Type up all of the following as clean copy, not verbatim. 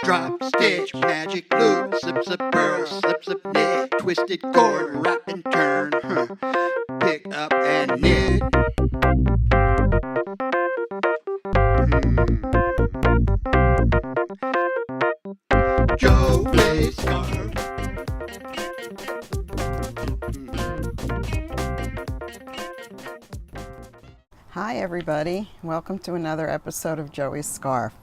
Drop, stitch, magic loop, slip, slip, purl, slip, slip, knit, twisted cord, wrap and turn, pick up and knit. Joe plays scarf. Hi everybody, welcome to another episode of Joey's Scarf.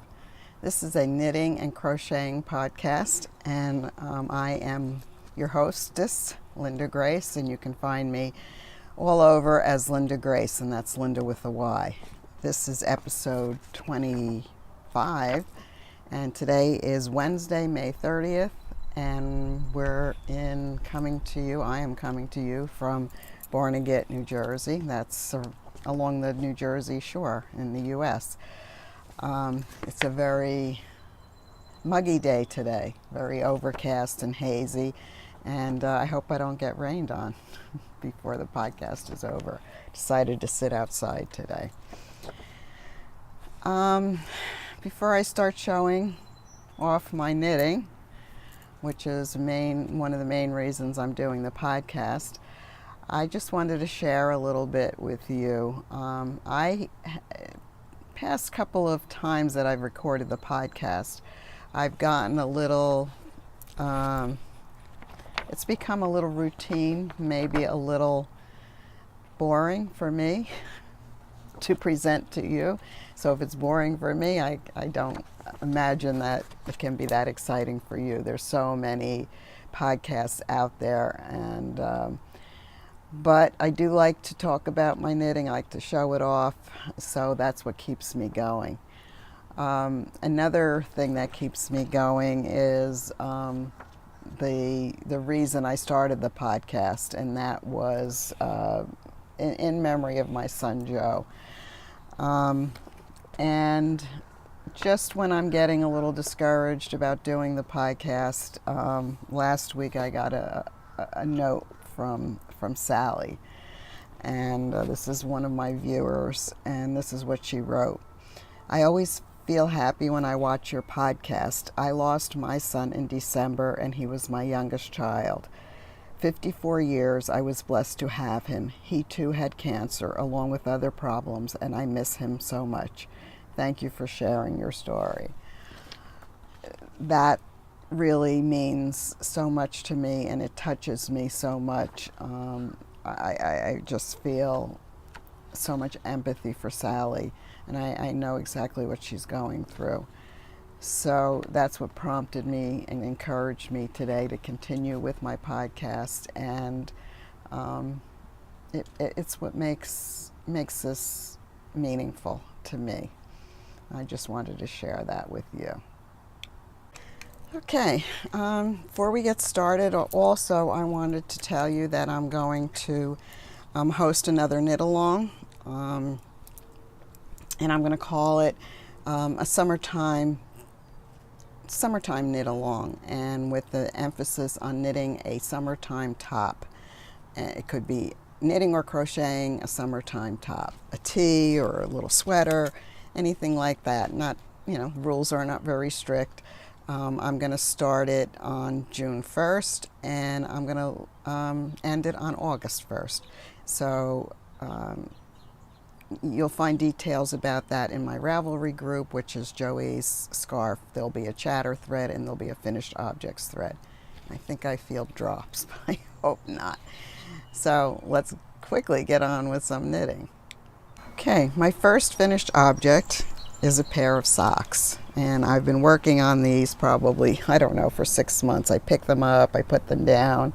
This is a knitting and crocheting podcast, and I am your hostess, Linda Grace, and you can find me all over as Linda Grace, and that's Linda with a Y. This is episode 25, and today is Wednesday, May 30th, and I am coming to you from Barnegat, New Jersey. That's along the New Jersey shore in the U.S. It's a very muggy day today, very overcast and hazy, and I hope I don't get rained on before the podcast is over. Decided to sit outside today. Before I start showing off my knitting, which is one of the main reasons I'm doing the podcast, I just wanted to share a little bit with you. Past couple of times that I've recorded the podcast, I've gotten a little, it's become a little routine, maybe a little boring for me to present to you. So if it's boring for me, I don't imagine that it can be that exciting for you. There's so many podcasts out there, and but I do like to talk about my knitting. I like to show it off, so that's what keeps me going. Another thing that keeps me going is the reason I started the podcast, and that was in memory of my son Joe. And just when I'm getting a little discouraged about doing the podcast, last week I got a note from Sally, and this is one of my viewers, and this is what she wrote. I always feel happy when I watch your podcast. I lost my son in December, and he was my youngest child. 54 years I was blessed to have him. He too had cancer along with other problems, and I miss him so much. Thank you for sharing your story. That really means so much to me, and it touches me so much. I just feel so much empathy for Sally, and I know exactly what she's going through. So that's what prompted me and encouraged me today to continue with my podcast, and it's what makes this meaningful to me. I just wanted to share that with you. Okay, before we get started, also I wanted to tell you that I'm going to host another knit along, and I'm going to call it a summertime knit along, and with the emphasis on knitting a summertime top. It could be knitting or crocheting a summertime top, a tee or a little sweater, anything like that. Not, rules are not very strict. I'm going to start it on June 1st, and I'm going to end it on August 1st. So you'll find details about that in my Ravelry group, which is Joey's Scarf. There'll be a chatter thread, and there'll be a finished objects thread. I think I feel drops, but I hope not. So let's quickly get on with some knitting. Okay, my first finished object is a pair of socks, and I've been working on these probably, for 6 months. I pick them up, I put them down,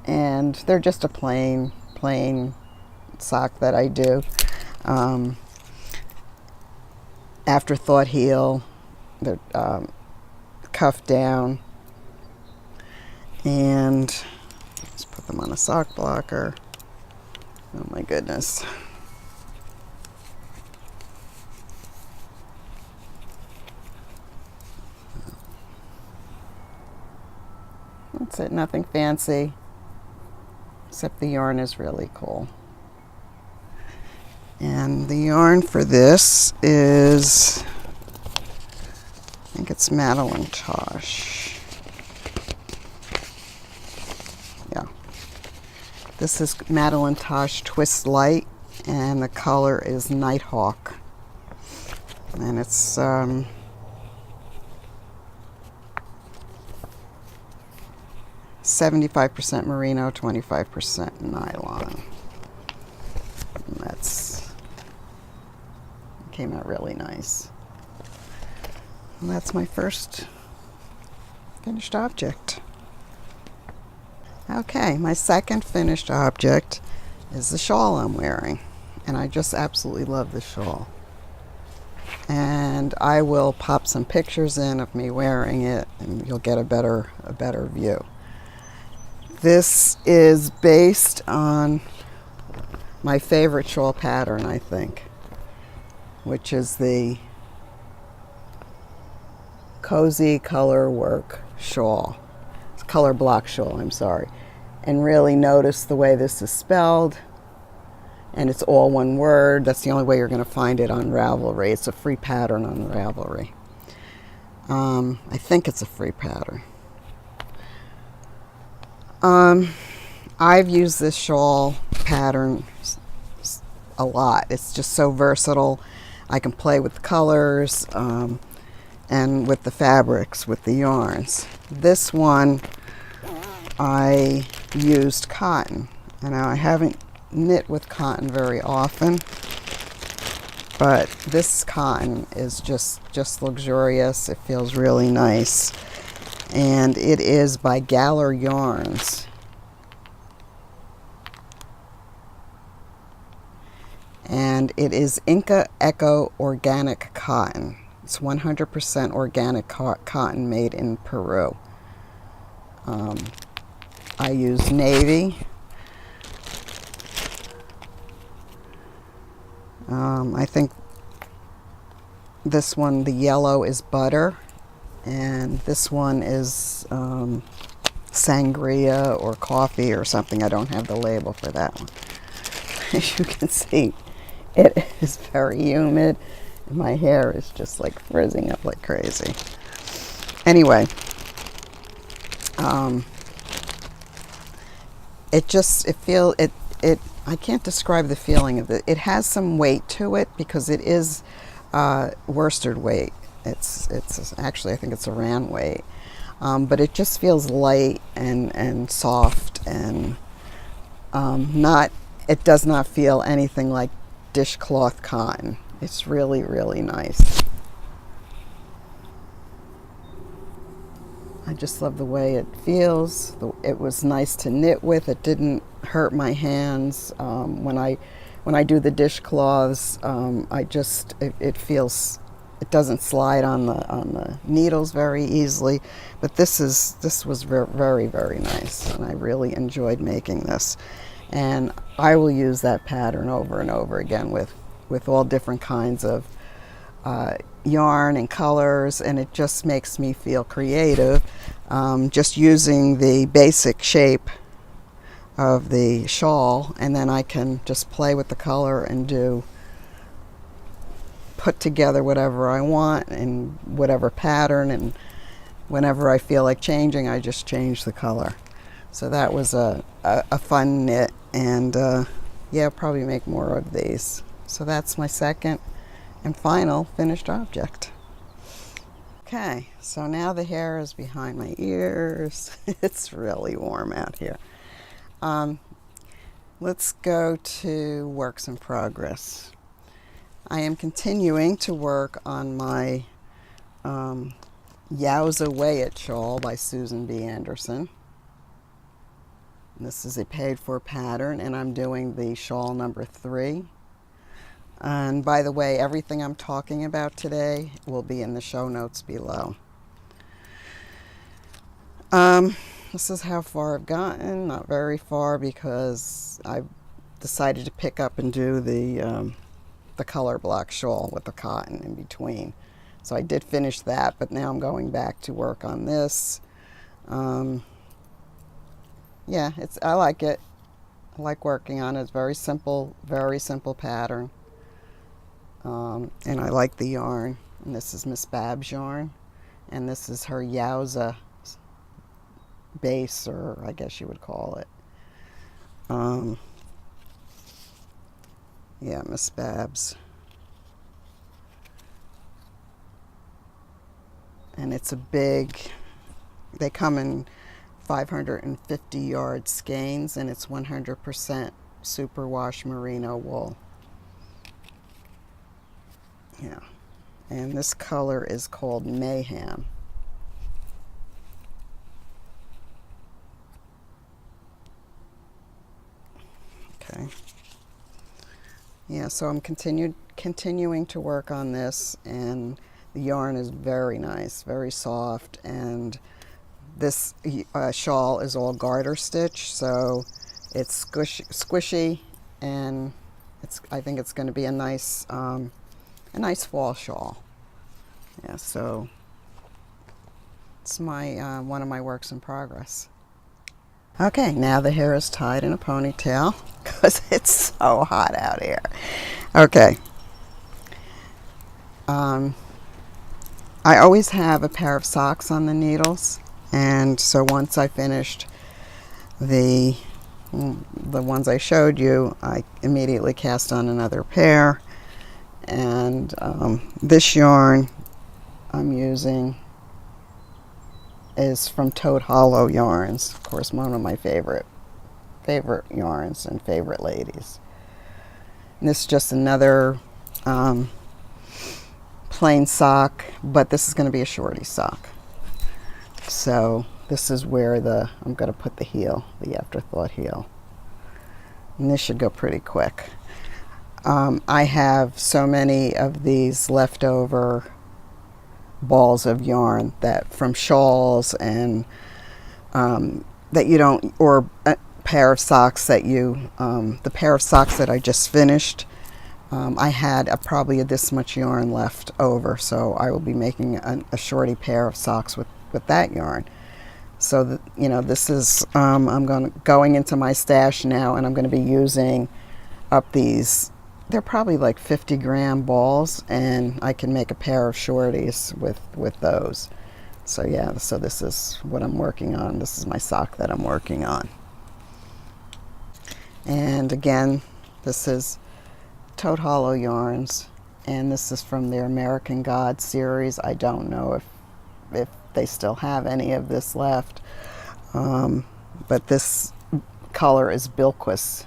and they're just a plain sock that I do. Afterthought heel, they're cuffed down, and let's put them on a sock blocker. Oh my goodness. That's it, nothing fancy, except the yarn is really cool. And the yarn for this is, I think it's Madeline Tosh. Yeah. This is Madeline Tosh Twist Light, and the color is Nighthawk. And it's 75% merino, 25% nylon. And came out really nice. And that's my first finished object. Okay, my second finished object is the shawl I'm wearing. And I just absolutely love the shawl. And I will pop some pictures in of me wearing it, and you'll get a better view. This is based on my favorite shawl pattern, I think, which is the Cozy Color Work shawl. It's Colourblock shawl, I'm sorry. And really notice the way this is spelled. And it's all one word. That's the only way you're going to find it on Ravelry. It's a free pattern on Ravelry. I think it's a free pattern. I've used this shawl pattern a lot. It's just so versatile. I can play with the colors and with the fabrics, with the yarns. This one, I used cotton. And now I haven't knit with cotton very often, but this cotton is just luxurious. It feels really nice, and it is by Galleria yarns, and it is Inca Eco organic cotton. It's 100% organic cotton made in Peru. I use navy. I think this one, the yellow, is butter, and this one is sangria or coffee or something. I don't have the label for that one. As you can see, it is very humid, and my hair is just like frizzing up like crazy. Anyway, I can't describe the feeling of it. It has some weight to it because it is worsted weight. It's actually, I think it's a rand weight, but it just feels light and soft, and it does not feel anything like dishcloth cotton. It's really, really nice. I just love the way it feels. It was nice to knit with. It didn't hurt my hands. When I do the dishcloths, it doesn't slide on the needles very easily. But this was very, very nice, and I really enjoyed making this. And I will use that pattern over and over again with all different kinds of yarn and colors, and it just makes me feel creative. Just using the basic shape of the shawl, and then I can just play with the color and put together whatever I want in whatever pattern, and whenever I feel like changing, I just change the color. So that was a fun knit, and yeah, I'll probably make more of these. So that's my second and final finished object. Okay, so now the hair is behind my ears. It's really warm out here. Let's go to works in progress. I am continuing to work on my Yowza Weigh It shawl by Susan B. Anderson. This is a paid for pattern, and I'm doing the shawl number 3. And by the way, everything I'm talking about today will be in the show notes below. This is how far I've gotten. Not very far, because I've decided to pick up and do the Colourblock shawl with the cotton in between. So I did finish that, but now I'm going back to work on this. Yeah, I like it. I like working on it. It's very simple pattern. and I like the yarn. And this is Miss Bab's yarn, and this is her Yowza base, or I guess you would call it. Yeah, Miss Bab's. And it's a big, they come in 550 yard skeins, and it's 100% superwash merino wool. Yeah, and this color is called Mayhem. Okay. Yeah, so I'm continuing to work on this, and the yarn is very nice, very soft, and this shawl is all garter stitch, so it's squishy, and I think it's going to be a nice fall shawl. Yeah, so it's my one of my works in progress. Okay, now the hair is tied in a ponytail because it's so hot out here. Okay. I always have a pair of socks on the needles, and so once I finished the ones I showed you, I immediately cast on another pair. And this yarn I'm using is from Toad Hollow Yarns, of course, one of my favorite yarns and favorite ladies. And this is just another plain sock, but this is going to be a shorty sock. So this is where I'm going to put the heel, the afterthought heel. And this should go pretty quick. I have so many of these leftover balls of yarn that from shawls and that you don't, or a pair of socks that you, the pair of socks that I just finished, I had probably this much yarn left over, so I will be making a shorty pair of socks with that yarn. So this is I'm going into my stash now, and I'm going to be using up these. They're probably like 50-gram balls, and I can make a pair of shorties with those. So yeah, so this is what I'm working on. This is my sock that I'm working on. And again, this is Toad Hollow Yarns, and this is from their American God series. I don't know if they still have any of this left, but this color is Bilquis.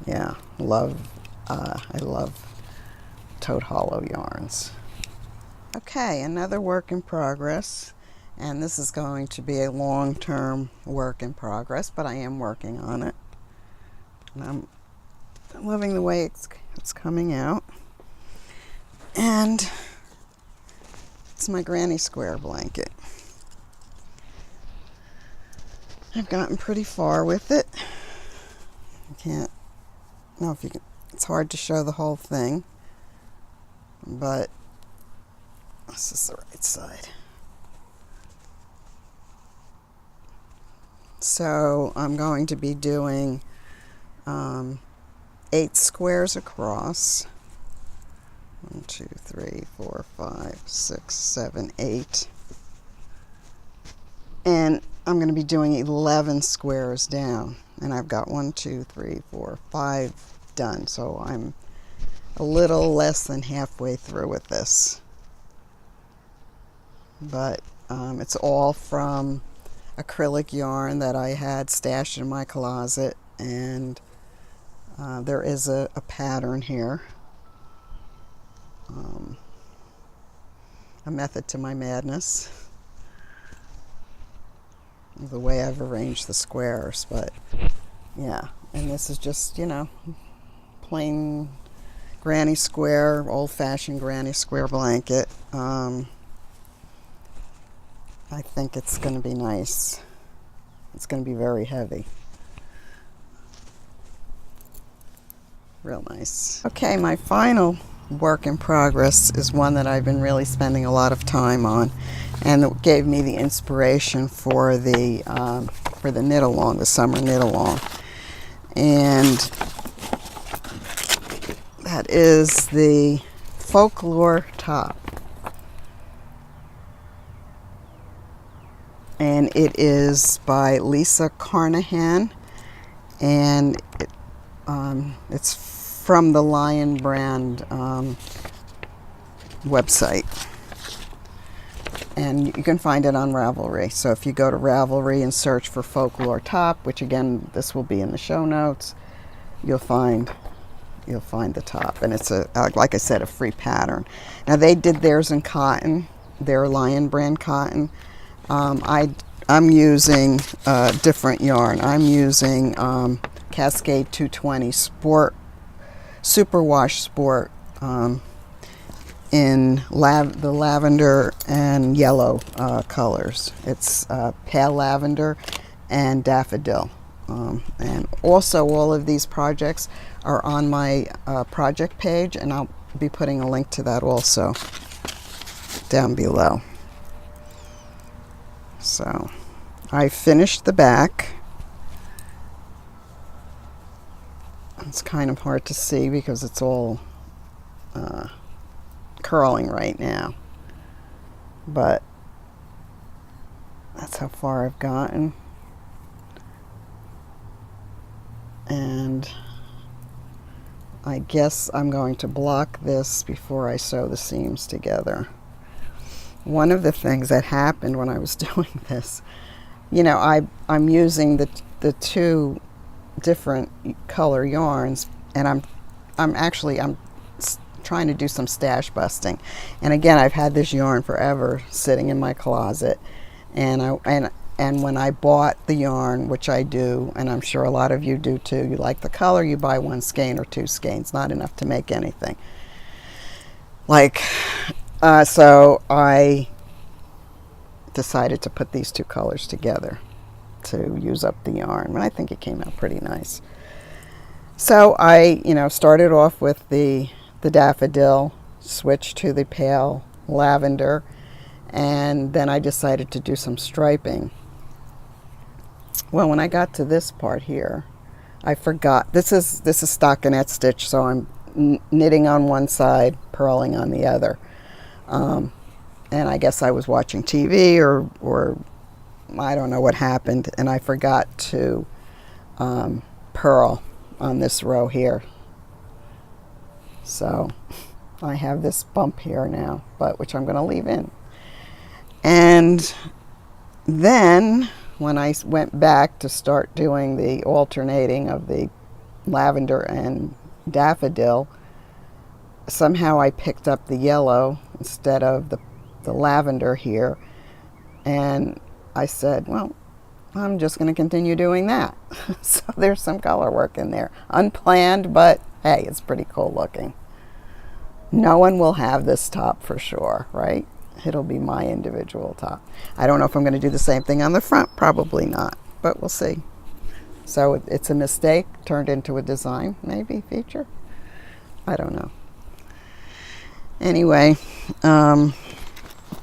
Yeah, I love Toad Hollow Yarns. Okay, another work in progress, and this is going to be a long-term work in progress, but I am working on it, and I'm loving the way it's coming out. And it's my granny square blanket. I've gotten pretty far with it. It's hard to show the whole thing, but this is the right side. So I'm going to be doing 8 squares across. 1, 2, 3, 4, 5, 6, 7, 8. And I'm going to be doing 11 squares down. And I've got 1, 2, 3, 4, 5 done. So I'm a little less than halfway through with this. But it's all from acrylic yarn that I had stashed in my closet. And there is a pattern here. A method to my madness. The way I've arranged the squares, but yeah, and this is just, plain granny square, old-fashioned granny square blanket. I think it's going to be nice. It's going to be very heavy. Real nice. Okay, my final work in progress is one that I've been really spending a lot of time on, and it gave me the inspiration for the knit-along, the summer knit-along. And That is the Folklore top. And it is by Lisa Carnahan. And it's from the Lion brand website. And you can find it on Ravelry. So if you go to Ravelry and search for Folklore top, which again, this will be in the show notes, you'll find the top. And it's like I said, a free pattern. Now they did theirs in cotton, their Lion brand cotton. I'm using a different yarn. I'm using Cascade 220 Sport, Superwash Sport, in the lavender and yellow colors. It's pale lavender and daffodil. And also all of these projects are on my project page, and I'll be putting a link to that also down below. So I finished the back. It's kind of hard to see because it's all curling right now, but that's how far I've gotten. And I guess I'm going to block this before I sew the seams together. One of the things that happened when I was doing this, you know, I'm using the two different color yarns, and I'm trying to do some stash busting. And again, I've had this yarn forever sitting in my closet, and when I bought the yarn, which I do, and I'm sure a lot of you do too, you like the color, you buy one skein or two skeins, not enough to make anything. So I decided to put these two colors together to use up the yarn, and I think it came out pretty nice. So I, started off with the daffodil, switched to the pale lavender, and then I decided to do some striping. Well, when I got to this part here, I forgot. This is stockinette stitch, so I'm knitting on one side, purling on the other. And I guess I was watching TV or I don't know what happened, and I forgot to purl on this row here. So I have this bump here now, which I'm going to leave in. And then when I went back to start doing the alternating of the lavender and daffodil, somehow I picked up the yellow instead of the lavender here, and I said, well, I'm just going to continue doing that. So there's some color work in there. Unplanned, but hey, it's pretty cool looking. No one will have this top for sure, right? It'll be my individual top. I don't know if I'm going to do the same thing on the front. Probably not, but we'll see. So it's a mistake turned into a design, maybe, feature. I don't know. Anyway,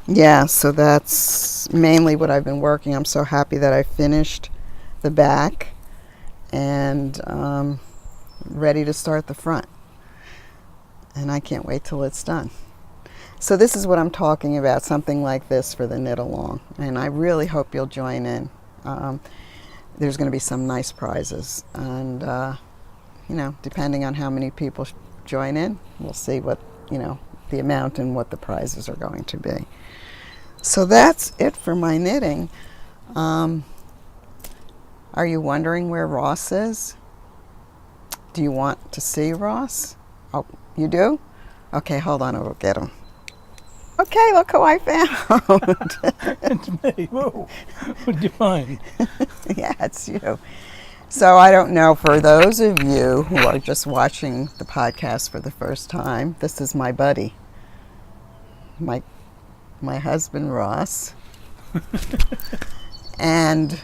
yeah, so that's mainly what I've been working. I'm so happy that I finished the back and ready to start the front. And I can't wait till it's done. So this is what I'm talking about, something like this for the knit along. And I really hope you'll join in. There's going to be some nice prizes. And, depending on how many people join in, we'll see what, the amount and what the prizes are going to be. So that's it for my knitting. Are you wondering where Ross is? Do you want to see Ross? Oh, you do? Okay, hold on, I'll get him. Okay, look who I found. It's me. Whoa. Would you mind? Yeah, it's you. So I don't know, for those of you who are just watching the podcast for the first time, this is my buddy. My husband, Ross. And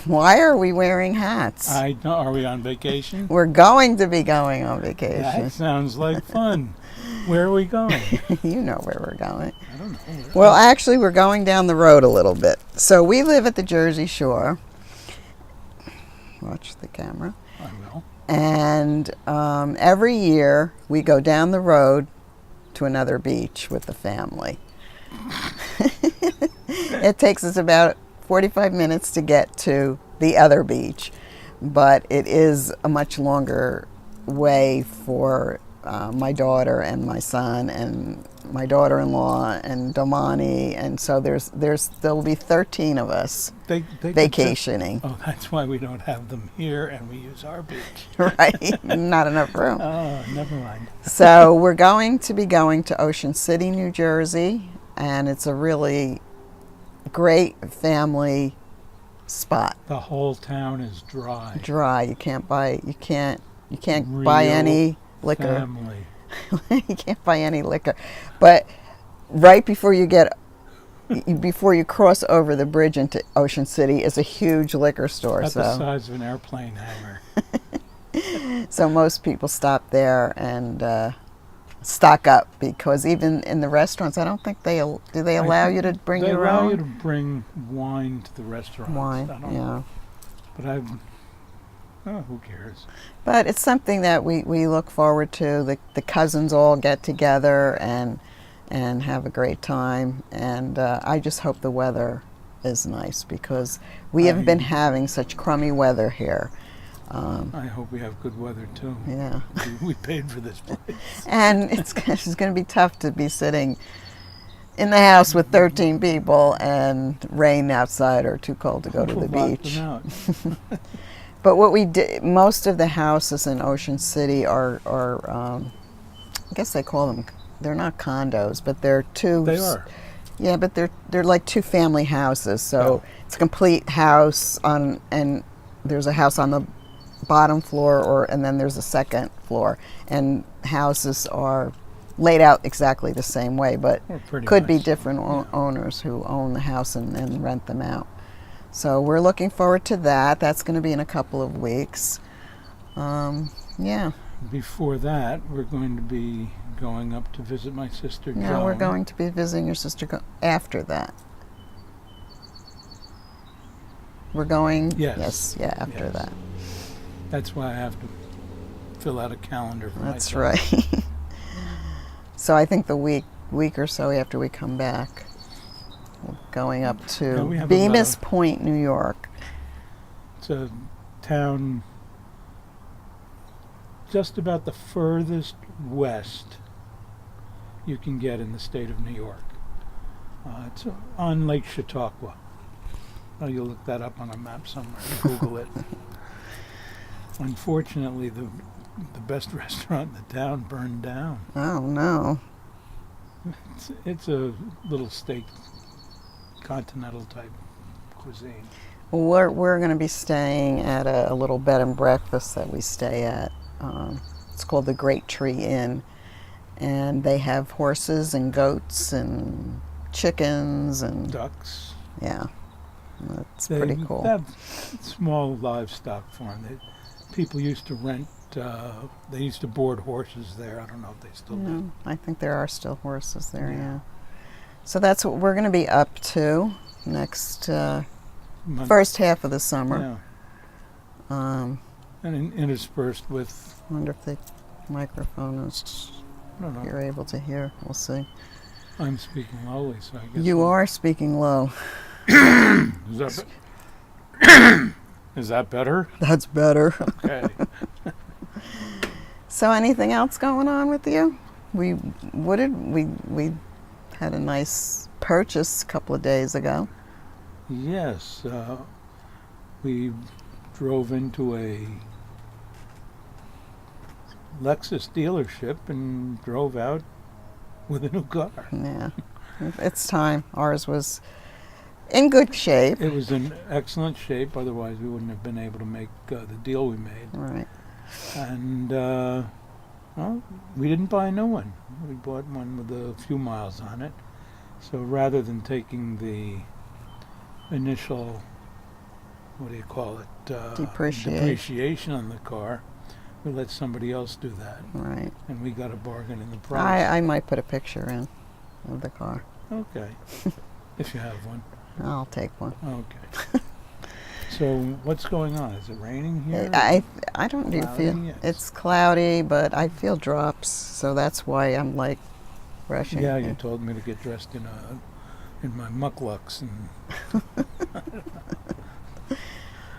why are we wearing hats? I know. Are we on vacation? We're going to be going on vacation. That sounds like fun. Where are we going? You know where we're going. I don't know. Well, actually, we're going down the road a little bit. So we live at the Jersey Shore. Watch the camera. I will. And every year we go down the road to another beach with the family. It takes us about 45 minutes to get to the other beach, but it is a much longer way for my daughter and my son and my daughter-in-law and Domani, and so there'll be 13 of us They vacationing. Oh, that's why we don't have them here and we use our beach. Right? Not enough room. Oh, never mind. So we're going to be going to Ocean City, New Jersey, and it's a really great family spot. The whole town is dry. Dry. You can't buy Real buy any liquor. Family. You can't buy any liquor. But right before you cross over the bridge into Ocean City is a huge liquor store. About the size of an airplane hangar. So most people stop there and stock up, because even in the restaurants, I don't think they allow you to bring your They allow own you to bring wine to the restaurants. wine. I don't Yeah. know. But who cares? But it's something that we look forward to. The cousins all get together and have a great time. And I just hope the weather is nice, because we have been having such crummy weather here. I hope we have good weather too. Yeah. We paid for this place. And it's going to be tough to be sitting in the house with 13 people and rain outside or too cold to go to the We'll lock beach. them out. But what we did, most of the houses in Ocean City are I guess they call them, they're not condos, but they're two. They are. Yeah, but they're like two family houses. So Yeah. it's a complete house and there's a house on the bottom floor, and then there's a second floor, and houses are laid out exactly the same way, but Well, pretty could be much. different owners who own the house and rent them out. So we're looking forward to that. That's going to be in a couple of weeks. Yeah. Before that, we're going to be going up to visit my sister Joan. No, we're going to be visiting your sister after that. We're going. Yes. Yeah. After Yes. that. That's why I have to fill out a calendar for That's myself. right. So I think the week or so after we come back, we're going up Yeah, to we have Bemis Point, New York. It's a town just about the furthest west you can get in the state of New York. It's on Lake Chautauqua. Oh, you'll look that up on a map somewhere. Google it. Unfortunately, the best restaurant in the town burned down. Oh no. It's a little steak, continental type cuisine. Well, we're going to be staying at a little bed and breakfast that we stay at. It's called the Great Tree Inn, and they have horses and goats and chickens and Ducks. yeah, that's They pretty cool. have small livestock farm. People used to rent. They used to board horses there. I don't know if they still Yeah, do. I think there are still horses there. Yeah. Yeah. So that's what we're going to be up to next Month- first half of the summer. Yeah, and interspersed with. I wonder if the microphone is I don't know. you're able to hear. We'll see. I'm speaking lowly, so I guess. You are speaking low. Is that better? That's better. Okay. So anything else going on with you? We had a nice purchase a couple of days ago. Yes, we drove into a Lexus dealership and drove out with a new car. Yeah, it's time. Ours was in good shape. It was in excellent shape, otherwise we wouldn't have been able to make the deal we made. Right. And, well, we didn't buy a new one. We bought one with a few miles on it. So rather than taking the initial, what do you call it? Depreciation on the car, we let somebody else do that. Right. And we got a bargain in the price. I might put a picture in of the car. Okay. If you have one. I'll take one. Okay. So what's going on? Is it raining here? I don't do feel Cloudy? it's cloudy, but I feel drops, so that's why I'm like rushing. Yeah, you told me to get dressed in my mucklucks and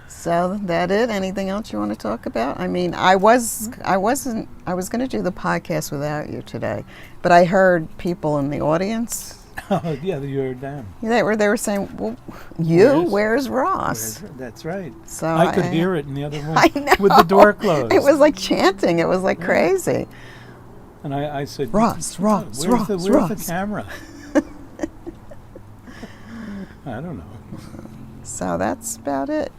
So that it? Anything else you want to talk about? I mean, I was going to do the podcast without you today, but I heard people in the audience. oh yeah, you're down. They were saying, "Well, where's Ross?" That's right. So I could hear it in the other room I know. with the door closed. It was like chanting. It was like crazy. And I said, Ross, where's the Ross. camera? I don't know. So that's about it.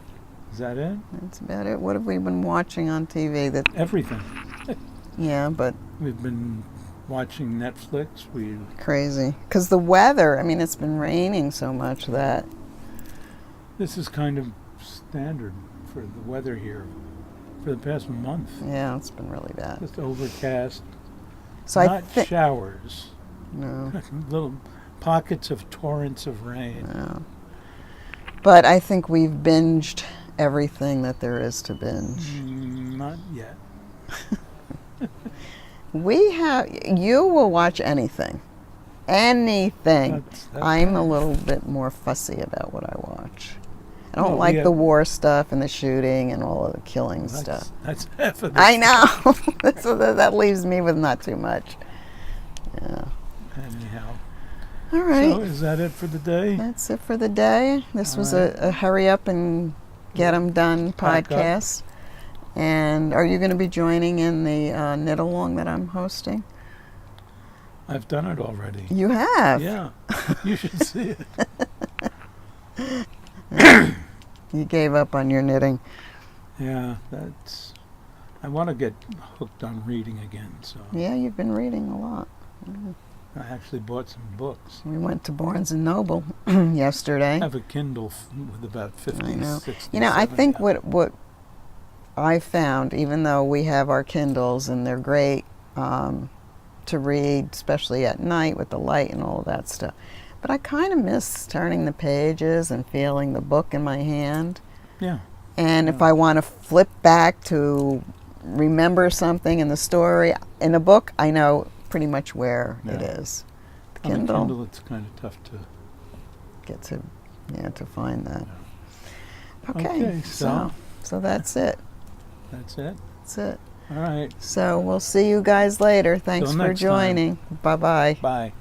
Is that it? That's about it. What have we been watching on TV? Everything. Yeah, but We've been watching Netflix. crazy. Because the weather, I mean, it's been raining so much that... This is kind of standard for the weather here for the past month. Yeah, it's been really bad. Just overcast. So I Not think... showers. No. Little pockets of torrents of rain. No. But I think we've binged everything that there is to binge. Not yet. You will watch anything. Anything. That's I'm right. a little bit more fussy about what I watch. I don't Well, like yeah. the war stuff and the shooting and all of the killing stuff. That's half of it. I know. So that leaves me with not too much. Yeah. Anyhow. All right. So is that it for the day? That's it for the day. This All was right. a hurry up and get them done Pack up. podcast. And are you going to be joining in the knit along that I'm hosting? I've done it already. You have. Yeah. You should see it. You gave up on your knitting. Yeah, I want to get hooked on reading again, so Yeah, you've been reading a lot. I actually bought some books. We went to Barnes and Noble I yesterday. have a Kindle with about 50, I know. 60, You know, I 70 think of what I found, even though we have our Kindles and they're great to read, especially at night with the light and all of that stuff, but I kind of miss turning the pages and feeling the book in my hand. Yeah. And if I want to flip back to remember something in the story, in a book, I know pretty much where it Yeah. is. The On the Kindle, Kindle, it's kind of tough to... get to find that. Okay, Okay, so so that's it. that's it. That's it. All right. So we'll see you guys later. Thanks Till for next time. joining. Bye-bye. Bye.